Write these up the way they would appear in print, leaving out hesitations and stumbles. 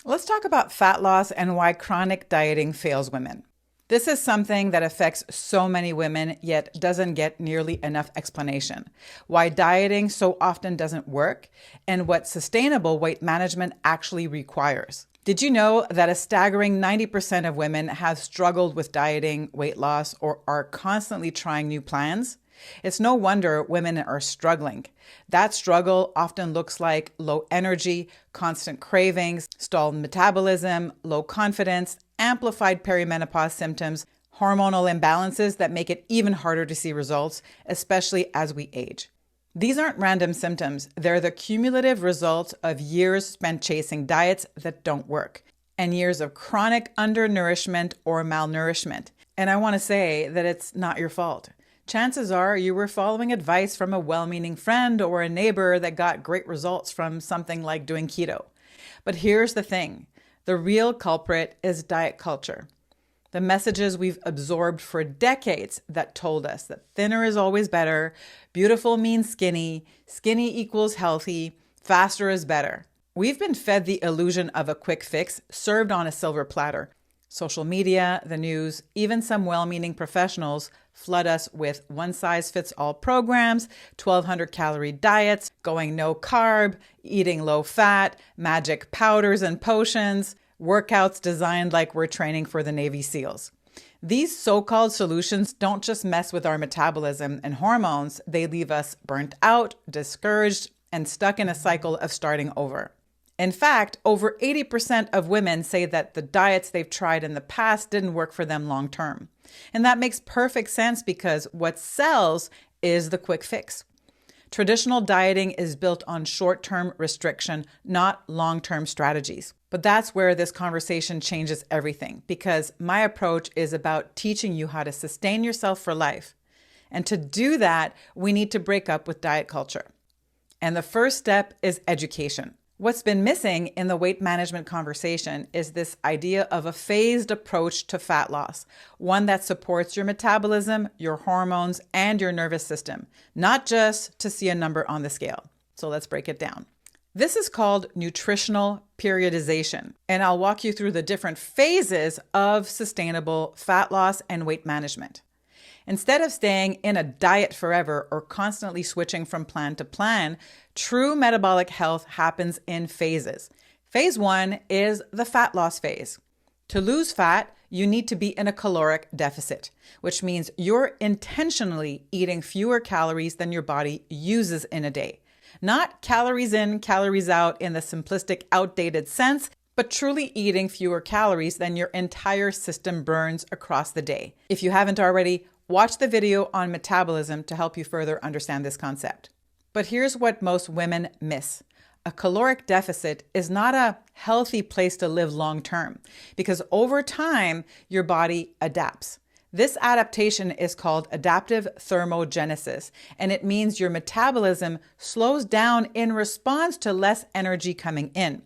Let's talk about fat loss and why chronic dieting fails women. This is something that affects so many women, yet doesn't get nearly enough explanation. Why dieting so often doesn't work, and what sustainable weight management actually requires. Did you know that a staggering 90% of women have struggled with dieting, weight loss, or are constantly trying new plans? It's no wonder women are struggling. That struggle often looks like low energy, constant cravings, stalled metabolism, low confidence, amplified perimenopause symptoms, hormonal imbalances that make it even harder to see results, especially as we age. These aren't random symptoms. They're the cumulative result of years spent chasing diets that don't work and years of chronic undernourishment or malnourishment. And I want to say that it's not your fault. Chances are you were following advice from a well-meaning friend or a neighbor that got great results from something like doing keto. But here's the thing. The real culprit is diet culture. The messages we've absorbed for decades that told us that thinner is always better, beautiful means skinny, skinny equals healthy, faster is better. We've been fed the illusion of a quick fix served on a silver platter. Social media, the news, even some well-meaning professionals flood us with one-size-fits-all programs, 1,200-calorie diets, going no-carb, eating low-fat, magic powders and potions, workouts designed like we're training for the Navy SEALs. These so-called solutions don't just mess with our metabolism and hormones, they leave us burnt out, discouraged, and stuck in a cycle of starting over. In fact, over 80% of women say that the diets they've tried in the past didn't work for them long term. And that makes perfect sense because what sells is the quick fix. Traditional dieting is built on short-term restriction, not long-term strategies. But that's where this conversation changes everything, because my approach is about teaching you how to sustain yourself for life. And to do that, we need to break up with diet culture. And the first step is education. What's been missing in the weight management conversation is this idea of a phased approach to fat loss, one that supports your metabolism, your hormones, and your nervous system, not just to see a number on the scale. So let's break it down. This is called nutritional periodization, and I'll walk you through the different phases of sustainable fat loss and weight management. Instead of staying in a diet forever or constantly switching from plan to plan, true metabolic health happens in phases. Phase 1 is the fat loss phase. To lose fat, you need to be in a caloric deficit, which means you're intentionally eating fewer calories than your body uses in a day. Not calories in, calories out in the simplistic, outdated sense, but truly eating fewer calories than your entire system burns across the day. If you haven't already, watch the video on metabolism to help you further understand this concept. But here's what most women miss. A caloric deficit is not a healthy place to live long term because over time, your body adapts. This adaptation is called adaptive thermogenesis, and it means your metabolism slows down in response to less energy coming in.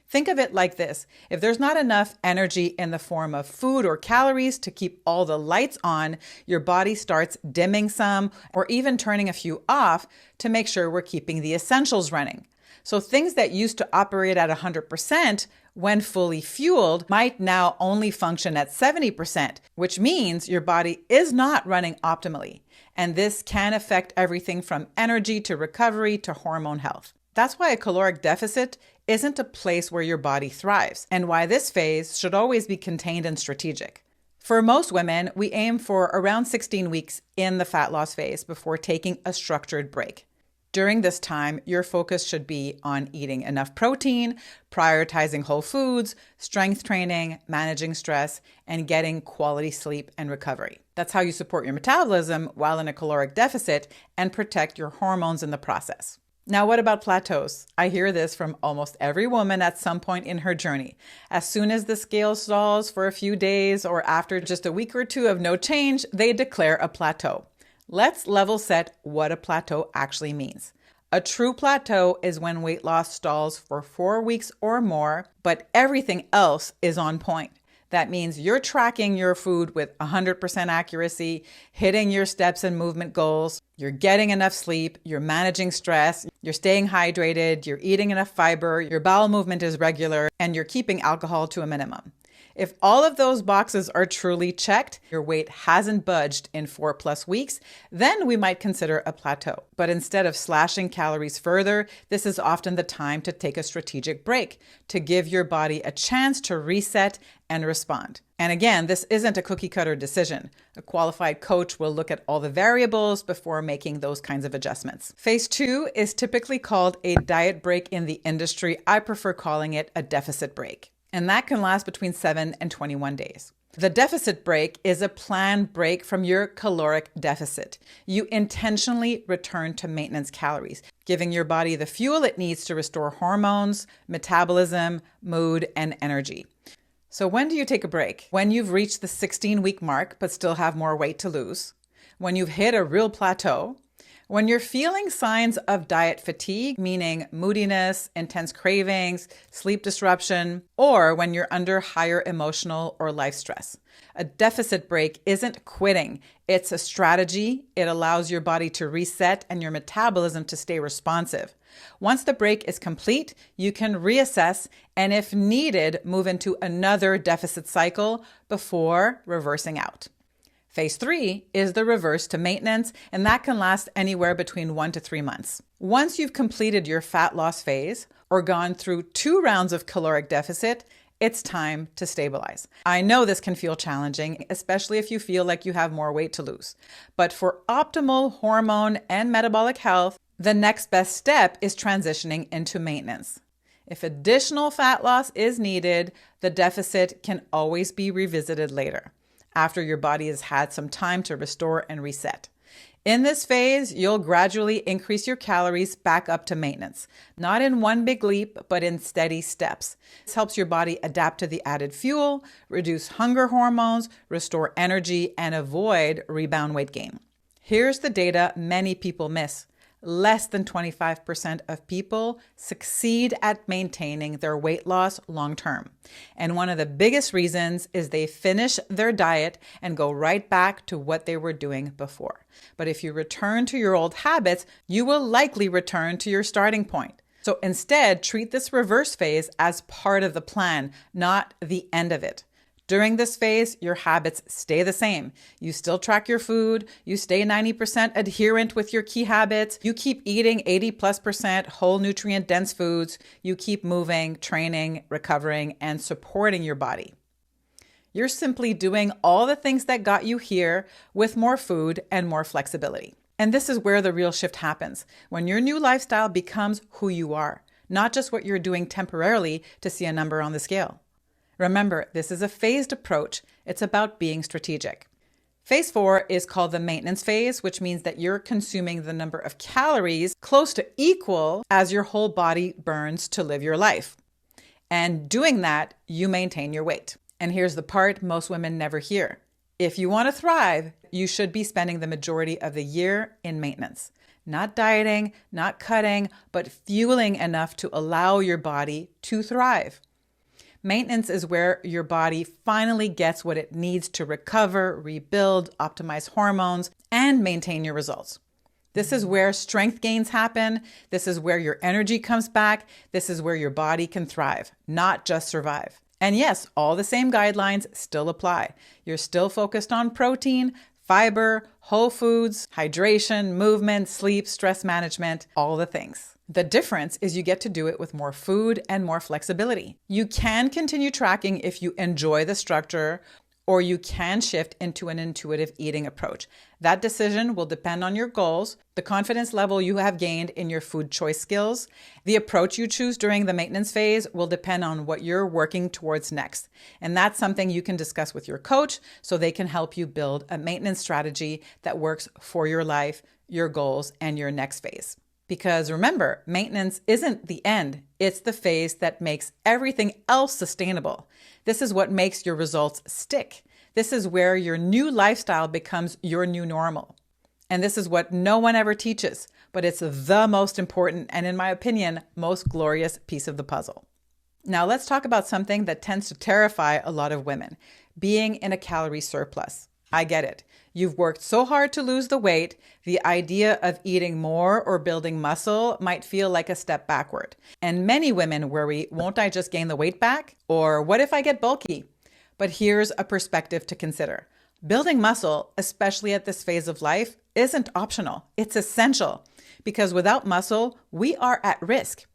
Think of it like this. If there's not enough energy in the form of food or calories to keep all the lights on, your body starts dimming some or even turning a few off to make sure we're keeping the essentials running. So things that used to operate at 100% when fully fueled might now only function at 70%, which means your body is not running optimally. And this can affect everything from energy to recovery to hormone health. That's why a caloric deficit isn't a place where your body thrives, and why this phase should always be contained and strategic. For most women, we aim for around 16 weeks in the fat loss phase before taking a structured break. During this time, your focus should be on eating enough protein, prioritizing whole foods, strength training, managing stress, and getting quality sleep and recovery. That's how you support your metabolism while in a caloric deficit and protect your hormones in the process. Now, what about plateaus? I hear this from almost every woman at some point in her journey. As soon as the scale stalls for a few days or after just a week or two of no change, they declare a plateau. Let's level set what a plateau actually means. A true plateau is when weight loss stalls for 4 weeks or more, but everything else is on point. That means you're tracking your food with 100% accuracy, hitting your steps and movement goals, you're getting enough sleep, you're managing stress, you're staying hydrated, you're eating enough fiber, your bowel movement is regular, and you're keeping alcohol to a minimum. If all of those boxes are truly checked, your weight hasn't budged in 4+ weeks, then we might consider a plateau. But instead of slashing calories further, this is often the time to take a strategic break, to give your body a chance to reset and respond. And again, this isn't a cookie cutter decision. A qualified coach will look at all the variables before making those kinds of adjustments. Phase 2 is typically called a diet break in the industry. I prefer calling it a deficit break. And that can last between 7 and 21 days. The deficit break is a planned break from your caloric deficit. You intentionally return to maintenance calories, giving your body the fuel it needs to restore hormones, metabolism, mood, and energy. So when do you take a break? When you've reached the 16-week mark but still have more weight to lose, when you've hit a real plateau, when you're feeling signs of diet fatigue, meaning moodiness, intense cravings, sleep disruption, or when you're under higher emotional or life stress. A deficit break isn't quitting. It's a strategy. It allows your body to reset and your metabolism to stay responsive. Once the break is complete, you can reassess and, if needed, move into another deficit cycle before reversing out. Phase 3 is the reverse to maintenance, and that can last anywhere between 1 to 3 months. Once you've completed your fat loss phase or gone through 2 rounds of caloric deficit, it's time to stabilize. I know this can feel challenging, especially if you feel like you have more weight to lose. But for optimal hormone and metabolic health, the next best step is transitioning into maintenance. If additional fat loss is needed, the deficit can always be revisited later, after your body has had some time to restore and reset. In this phase, you'll gradually increase your calories back up to maintenance, not in one big leap, but in steady steps. This helps your body adapt to the added fuel, reduce hunger hormones, restore energy, and avoid rebound weight gain. Here's the data many people miss. Less than 25% of people succeed at maintaining their weight loss long term. And one of the biggest reasons is they finish their diet and go right back to what they were doing before. But if you return to your old habits, you will likely return to your starting point. So instead, treat this reverse phase as part of the plan, not the end of it. During this phase, your habits stay the same. You still track your food. You stay 90% adherent with your key habits. You keep eating 80+% whole nutrient dense foods. You keep moving, training, recovering, and supporting your body. You're simply doing all the things that got you here with more food and more flexibility. And this is where the real shift happens, when your new lifestyle becomes who you are, not just what you're doing temporarily to see a number on the scale. Remember, this is a phased approach. It's about being strategic. Phase 4 is called the maintenance phase, which means that you're consuming the number of calories close to equal as your whole body burns to live your life. And doing that, you maintain your weight. And here's the part most women never hear. If you want to thrive, you should be spending the majority of the year in maintenance. Not dieting, not cutting, but fueling enough to allow your body to thrive. Maintenance is where your body finally gets what it needs to recover, rebuild, optimize hormones, and maintain your results. This is where strength gains happen. This is where your energy comes back. This is where your body can thrive, not just survive. And yes, all the same guidelines still apply. You're still focused on protein, fiber, whole foods, hydration, movement, sleep, stress management, all the things. The difference is you get to do it with more food and more flexibility. You can continue tracking if you enjoy the structure, or you can shift into an intuitive eating approach. That decision will depend on your goals, the confidence level you have gained in your food choice skills. The approach you choose during the maintenance phase will depend on what you're working towards next. And that's something you can discuss with your coach so they can help you build a maintenance strategy that works for your life, your goals, and your next phase. Because remember, maintenance isn't the end. It's the phase that makes everything else sustainable. This is what makes your results stick. This is where your new lifestyle becomes your new normal. And this is what no one ever teaches, but it's the most important and, in my opinion, most glorious piece of the puzzle. Now let's talk about something that tends to terrify a lot of women, being in a calorie surplus. I get it. You've worked so hard to lose the weight, the idea of eating more or building muscle might feel like a step backward. And many women worry, won't I just gain the weight back? Or what if I get bulky? But here's a perspective to consider. Building muscle, especially at this phase of life, isn't optional. It's essential because without muscle, we are at risk.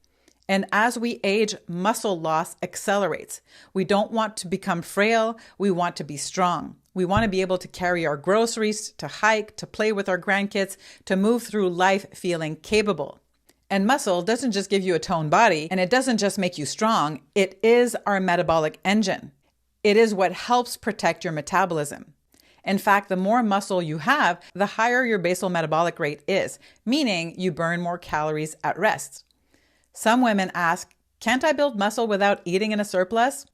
And as we age, muscle loss accelerates. We don't want to become frail. We want to be strong. We want to be able to carry our groceries, to hike, to play with our grandkids, to move through life feeling capable. And muscle doesn't just give you a toned body, and it doesn't just make you strong. It is our metabolic engine. It is what helps protect your metabolism. In fact, the more muscle you have, the higher your basal metabolic rate is, meaning you burn more calories at rest. Some women ask, can't I build muscle without eating in a surplus?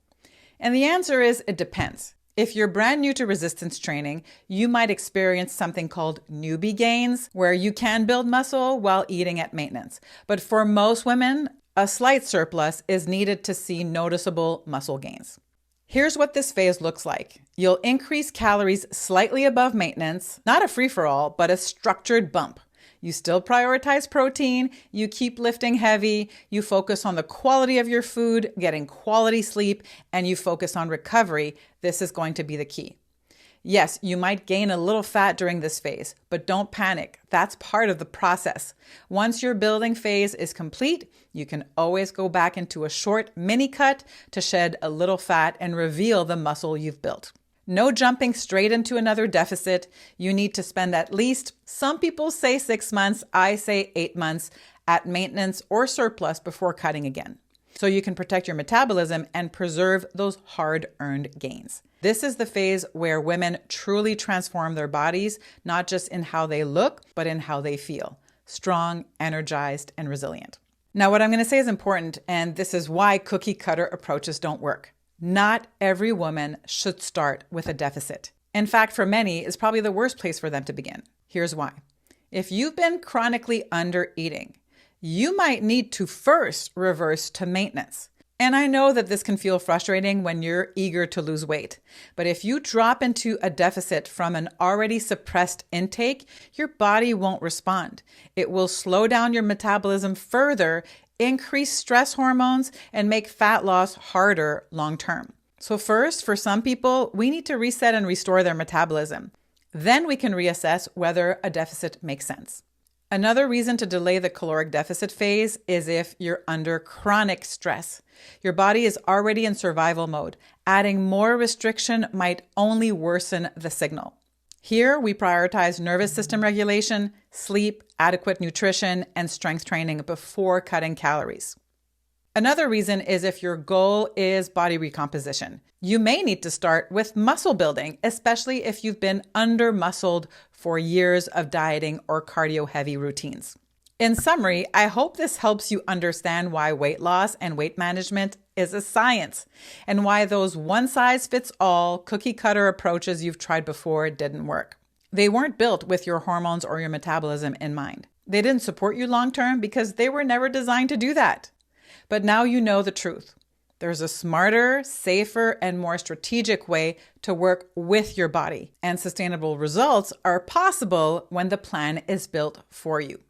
And the answer is, it depends. If you're brand new to resistance training, you might experience something called newbie gains, where you can build muscle while eating at maintenance. But for most women, a slight surplus is needed to see noticeable muscle gains. Here's what this phase looks like. You'll increase calories slightly above maintenance, not a free-for-all, but a structured bump. You still prioritize protein, you keep lifting heavy, you focus on the quality of your food, getting quality sleep, and you focus on recovery. This is going to be the key. Yes, you might gain a little fat during this phase, but don't panic. That's part of the process. Once your building phase is complete, you can always go back into a short mini cut to shed a little fat and reveal the muscle you've built. No jumping straight into another deficit. You need to spend at least, some people say 6 months, I say 8 months, at maintenance or surplus before cutting again. So you can protect your metabolism and preserve those hard-earned gains. This is the phase where women truly transform their bodies, not just in how they look, but in how they feel. Strong, energized, and resilient. Now, what I'm going to say is important, and this is why cookie cutter approaches don't work. Not every woman should start with a deficit. In fact, for many, it's probably the worst place for them to begin. Here's why. If you've been chronically under eating, you might need to first reverse to maintenance. And I know that this can feel frustrating when you're eager to lose weight. But if you drop into a deficit from an already suppressed intake, your body won't respond. It will slow down your metabolism further, increase stress hormones, and make fat loss harder long term. So first, for some people, we need to reset and restore their metabolism. Then we can reassess whether a deficit makes sense. Another reason to delay the caloric deficit phase is if you're under chronic stress. Your body is already in survival mode. Adding more restriction might only worsen the signal. Here, we prioritize nervous system regulation, sleep, adequate nutrition, and strength training before cutting calories. Another reason is if your goal is body recomposition. You may need to start with muscle building, especially if you've been under-muscled for years of dieting or cardio-heavy routines. In summary, I hope this helps you understand why weight loss and weight management is a science, and why those one-size-fits-all cookie-cutter approaches you've tried before didn't work. They weren't built with your hormones or your metabolism in mind. They didn't support you long-term because they were never designed to do that. But now you know the truth. There's a smarter, safer, and more strategic way to work with your body, and sustainable results are possible when the plan is built for you.